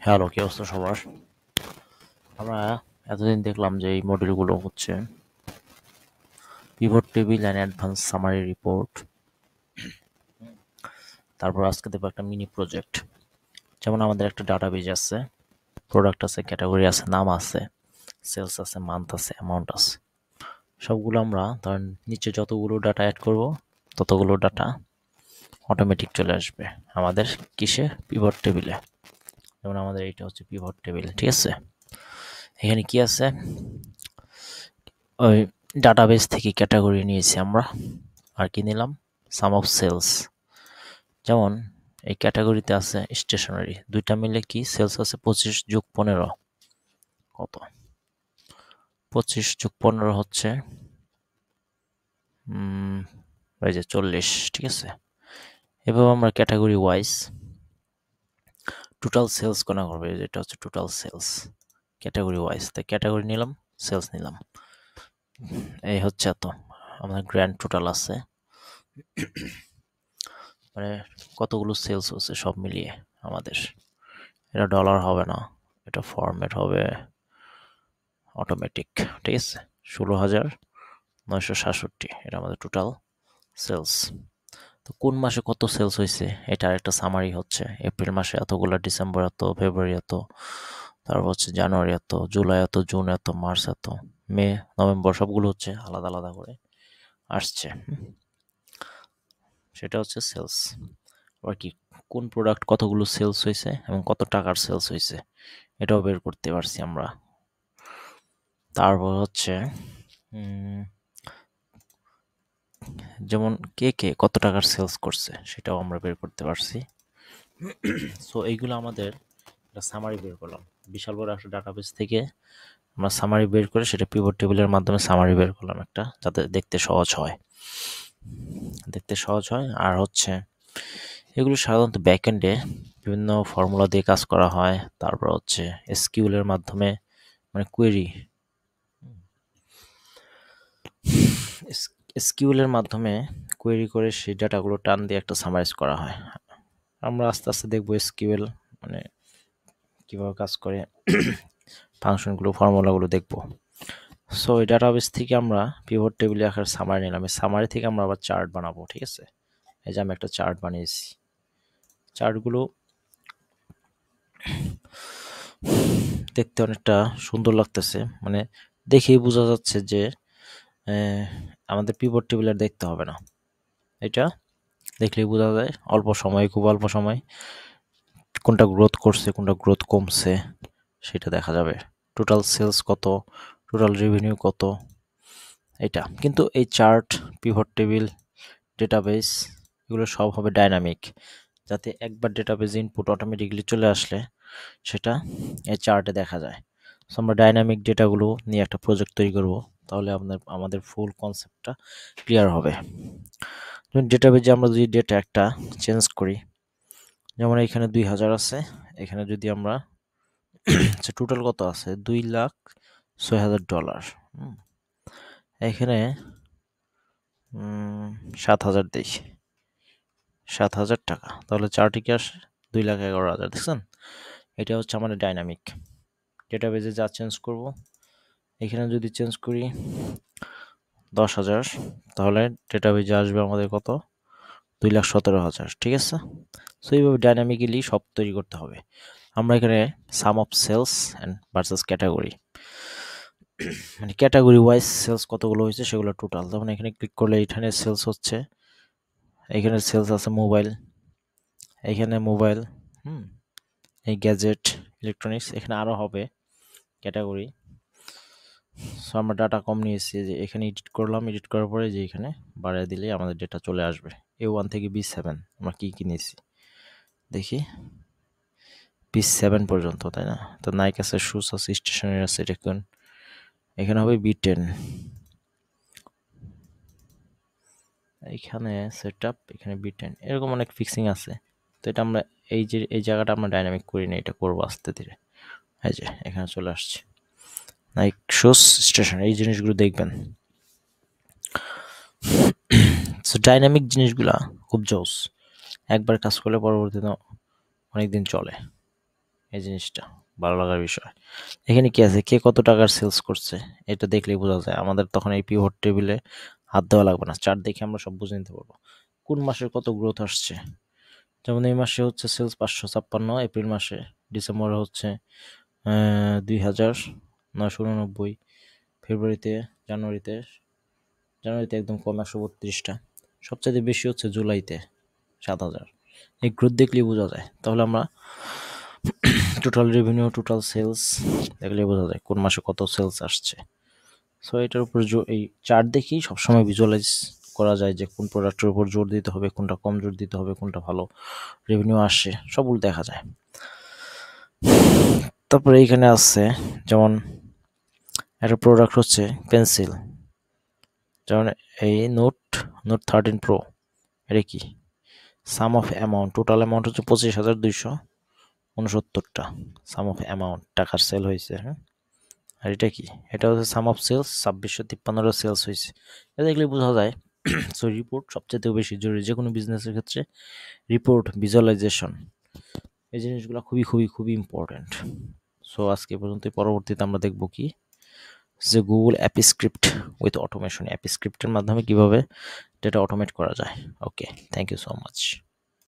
Hello, কি অবস্থা সবার? আমরা এতদিন দেখলাম যে এই মডিউলগুলো হচ্ছে pivot table and advance summary report. তারপর আজকে দেখবো একটা মিনি প্রজেক্ট। যেমন আমাদের একটা ডাটাবেজ আছে, প্রোডাক্ট আছে, ক্যাটাগরি আছে, নাম আছে, সেলস আছে, মান্থ আছে, অ্যামাউন্ট আছে। সবগুলো আমরা ধরেন নিচে যতগুলো ডাটা অ্যাড করব ততগুলো ডাটা অটোমেটিক চলে আসবে আমাদের কিসে, পিভট টেবিলে। যেমন আমাদের এইটা হচ্ছে পিভট টেবিল, ঠিক আছে? এখানে কি আছে, ওই ডাটাবেস থেকে ক্যাটাগরি নিয়েছি আমরা, আর কি নিলাম, সাম অফ সেলস। যেমন এই ক্যাটাগরিতে আছে স্টেশনারি, দুইটা মিলে কি সেলস আছে 25+15, কত? 25+15 হচ্ছে এই যে 40, ঠিক আছে? এভাবে আমরা ক্যাটাগরি ওয়াইজ টোটাল সেলস গণনা করবো। যেটা হচ্ছে টোটাল সেলস ক্যাটাগরি ওয়াইজ, তাই ক্যাটাগরি নিলাম, সেলস নিলাম, এই হচ্ছে এত। আমাদের গ্র্যান্ড টোটাল আছে, মানে কতগুলো সেলস হচ্ছে সব মিলিয়ে আমাদের। এটা ডলার হবে না, এটা ফরম্যাট হবে অটোমেটিক, ঠিক আছে? 16,967, এটা আমাদের টোটাল সেলস। তো কোন মাসে কত সেলস হয়েছে এটা একটা সামারি হচ্ছে। এপ্রিল মাসে এতগুলো, ডিসেম্বর এত, ফেব্রুয়ারি এত, তারপর হচ্ছে জানুয়ারি এত, জুলাই এত, জুন এত, মার্চ এত, মে, নভেম্বর, সবগুলো হচ্ছে আলাদা আলাদা করে আসছে। সেটা হচ্ছে সেলস। আর কি, কোন প্রোডাক্ট কতগুলো সেলস হয়েছে এবং কত টাকার সেলস হয়েছে এটাও বের করতে পারছি আমরা। তারপর হচ্ছে যেমন কে কে কত টাকার সেলস করছে সেটাও আমরা বের করতে পারছি। সো এইগুলো আমাদের একটা সামারি বের করলাম বিশাল বড় একটা ডাটাবেস থেকে। আমরা সামারি বের করে সেটা পিভট টেবিলের মাধ্যমে সামারি বের করলাম একটা, যাতে দেখতে সহজ হয়, আর হচ্ছে এগুলো সাধারণত ব্যাকএন্ডে বিভিন্ন ফর্মুলা দিয়ে কাজ করা হয়। তারপর হচ্ছে এসকিউএল এর মাধ্যমে, মানে কোয়েরি, এসকিউএল এর মাধ্যমে কোয়েরি করে সেই ডাটাগুলো টান দিয়ে একটা সামারাইজ করা হয়। আমরা আস্তে আস্তে দেখবো এসকিউএল মানে কিভাবে কাজ করে, ফাংশনগুলো, ফর্মুলাগুলো দেখবো। সো এই ডাটাবেস থেকে আমরা পিভট টেবিলে আকার সামারি নিলাম, এই সামারি থেকে আমরা আবার চার্ট বানাবো, ঠিক আছে? এই যে আমি একটা চার্ট বানিয়েছি, চার্টগুলো দেখতে অনেকটা সুন্দর লাগতেছে, মানে দেখেই বোঝা যাচ্ছে যে আমাদের পিভট টেবিল আর দেখতে হবে না, এটা দেখলেই বোঝা যায় অল্প সময়, খুব অল্প সময় কোনটা গ্রোথ করছে, কোনটা গ্রোথ কমছে সেটা দেখা যাবে। টোটাল সেলস কত, টোটাল রেভিনিউ কত, এটা কিন্তু এই চার্ট, পিভট টেবিল, ডেটাবেস, এগুলো সব হবে ডাইনামিক, যাতে একবার ডেটাবেস ইনপুট অটোমেটিকলি চলে আসলে সেটা এই চার্টে দেখা যায়। সো আমরা ডাইনামিক ডেটাগুলো নিয়ে একটা প্রজেক্ট তৈরি করব, তাহলে আমাদের ফুল কনসেপ্টটা ক্লিয়ার হবে। ডেটাবেজে আমরা যদি ডেটা একটা চেঞ্জ করি, যেমন এখানে 2000 আছে, এখানে যদি আমরা টোটাল কত আছে, $2,06,000, এখানে 7,000 দিই, 7,000 টাকা, তাহলে চার্টে কি আসে, 2,11,000, দেখছেন? এটা হচ্ছে আমাদের ডাইনামিক ডেটাবেজে যা চেঞ্জ করব। এখানে যদি চেঞ্জ করি 10,000, তাহলে ডেটাবেজে আসবে আমাদের কত, 2,17,000, ঠিক আছে? সো এইভাবে ডাইনামিক্যালি সব তৈরি করতে হবে। আমরা এখানে sum of sales and versus category, মানে ক্যাটাগরি ওয়াইজ সেলস কতগুলো হয়েছে সেগুলো টোটাল। তখন এখানে ক্লিক করলে এখানে সেলস হচ্ছে, এখানে সেলস আছে মোবাইল, এখানে মোবাইল, এই গ্যাজেট, ইলেকট্রনিক্স, এখানে আরও হবে ক্যাটাগরি। সো আমরা ডাটা কম নিয়েছি, যে এখানে এডিট করলাম, এডিট করার পরে যে এখানে বাড়িয়ে দিলে আমাদের ডেটা চলে আসবে। A1 থেকে B7 আমরা কি কি নিয়েছি দেখি, B7 পর্যন্ত, তাই না? তো নাইক আছে, শুজ আছে, স্টেশনারি আছে, দেখুন এখানে হবে B10, এখানে সেট আপ, এখানে B10, এরকম অনেক ফিক্সিং আছে। তো এটা আমরা এই জায়গাটা আমরা ডাইনামিক করি না, এটা করবো আস্তে ধীরে। এই যে এখানে চলে আসছে নাইক শুজ স্টেশন, এই জিনিসগুলো দেখবেন। সো ডাইনামিক জিনিসগুলা খুব জোস, একবার কাজ করলে পরবর্তীতে অনেকদিন চলে, এই জিনিসটা ভালো লাগার বিষয়। এখানে কি আছে, কে কত টাকার সেলস করছে এটা দেখলেই বোঝা যায়। আমাদের তখন এই পিভট টেবিলে হাত দেওয়া লাগবে না, চার্ট দেখে আমরা সব বুঝে নিতে পারবো কোন মাসের কত গ্রোথ আসছে। যেমন এই মাসে হচ্ছে সেলস 556, এপ্রিল মাসে, ডিসেম্বরে হচ্ছে 2999, ফেব্রুয়ারিতে, জানুয়ারিতে জানুয়ারিতে একদম কম 132টা, সবচাইতে বেশি হচ্ছে জুলাইতে 7,000। এই গ্রোথ দেখলেই বোঝা যায়। তাহলে আমরা টোটাল রেভিনিউ, টোটাল সেলস দেখলেই বোঝা যায় কোন মাসে কত সেলস আসছে। সো এটার উপর এই চার্ট দেখেই সবসময় ভিজুয়ালাইজ করা যায় যে কোন প্রোডাক্টের উপর জোর দিতে হবে, কোনটা কম জোর দিতে হবে, কোনটা ভালো রেভিনিউ আসে, সবগুলো দেখা যায়। তারপরে এইখানে আছে যেমন একটা প্রোডাক্ট হচ্ছে পেন্সিল, যেমন এই নোট 13 Pro, এটা কি সাম অফ অ্যামাউন্ট, টোটাল অ্যামাউন্ট হচ্ছে 25,269টা, সাম অফ অ্যামাউন্ট টাকার সেল হয়েছে। হ্যাঁ, আর এটা কি, এটা হচ্ছে সাম অফ সেলস, 2653টা সেলস হয়েছে। এটা দেখলে বোঝা যায়। সো রিপোর্ট সবচেয়ে বেশি জরুরি যে কোনো বিজনেসের ক্ষেত্রে। রিপোর্ট, ভিজুয়ালাইজেশন, এই জিনিসগুলো খুবই খুবই খুবই ইম্পর্ট্যান্ট। সো আজকে পর্যন্ত, পরবর্তীতে আমরা দেখব কি যে Google app script with automation, app স্ক্রিপ্টের মাধ্যমে কিভাবে ডেটা অটোমেট করা যায়। Okay, thank you so much.